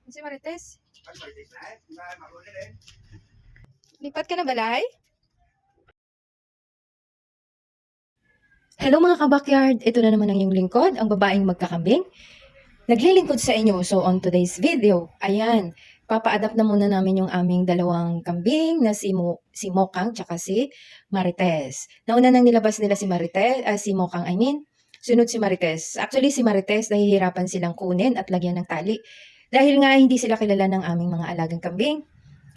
Si Marites. Lipat ka na balay? Hello mga kabakyard, ito na naman ang iyong lingkod, ang babaeng magkakambing. Naglilingkod sa inyo. So on today's video, ayan, papa-adapt na muna namin yung aming dalawang kambing na si Mokang tsaka si Marites. Nauna nang nilabas nila si Marites, si Mokang I mean, sunod si Marites. Actually si Marites nahihirapan silang kunin at lagyan ng tali. Dahil nga hindi sila kilala ng aming mga alagang kambing.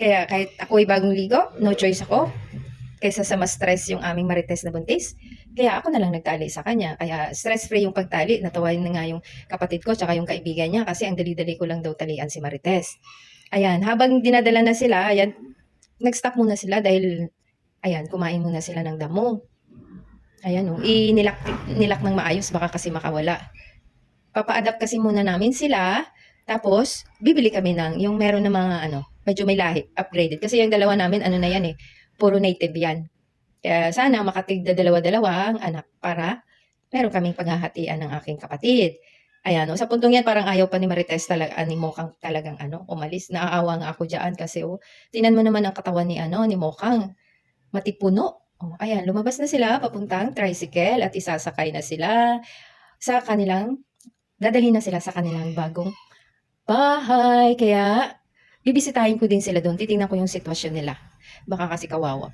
Kaya kahit ako ay bagong ligo, no choice ako. Kaysa sa mas stress yung aming Marites na buntis. Kaya ako na lang nagtali sa kanya. Kaya stress-free yung pagtali. Natawain na nga yung kapatid ko tsaka yung kaibigan niya kasi ang dali-dali ko lang daw talian si Marites. Ayan, habang dinadala na sila, ayan, nag-stop muna sila dahil, ayan, kumain muna sila ng damo. Ayan, nilak ng maayos baka kasi makawala. Papa-adapt kasi muna namin sila. Tapos, bibili kami ng, yung meron na mga, medyo may lahi, upgraded. Kasi yung dalawa namin, na yan puro native yan. Kaya sana makatigda dalawa-dalawa ang anak para meron kaming paghahatian ng aking kapatid. Ayan, sa puntong yan, parang ayaw pa ni Marites talaga, ni Mokang talagang umalis. Naaawa nga ako dyan kasi, tinan mo naman ang katawan ni Mokang. Matipuno. Ayan, lumabas na sila papuntang tricycle at isasakay na sila sa kanilang, dadalhin na sila sa kanilang bagong bahay. Kaya, bibisitahin ko din sila doon. Titingnan ko yung sitwasyon nila. Baka kasi kawawa.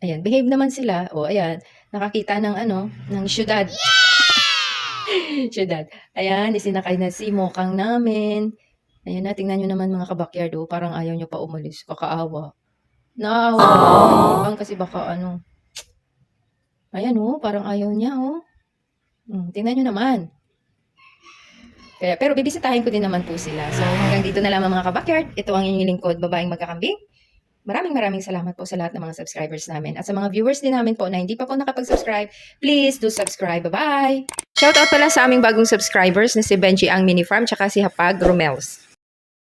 Ayan, behave naman sila. Ayan, nakakita ng ng syudad. Syudad. Ayan, isinakay na si Mokang namin. Ayan na, tingnan nyo naman mga kabakyard. Parang ayaw nyo pa umalis. Kakaawa. Naawa si Mokang kasi baka Ayan parang ayaw niya tingnan nyo naman. Kaya, pero bibisitahin ko din naman po sila. So hanggang dito na lamang mga kabakyard. Ito ang inyong lingkod, babaeng magkakambing. Maraming salamat po sa lahat ng mga subscribers namin. At sa mga viewers din namin po na hindi pa po nakapag-subscribe, please do subscribe. Bye-bye! Shoutout pala sa aming bagong subscribers na si Benji ang Mini Farm tsaka si Hapag Romels.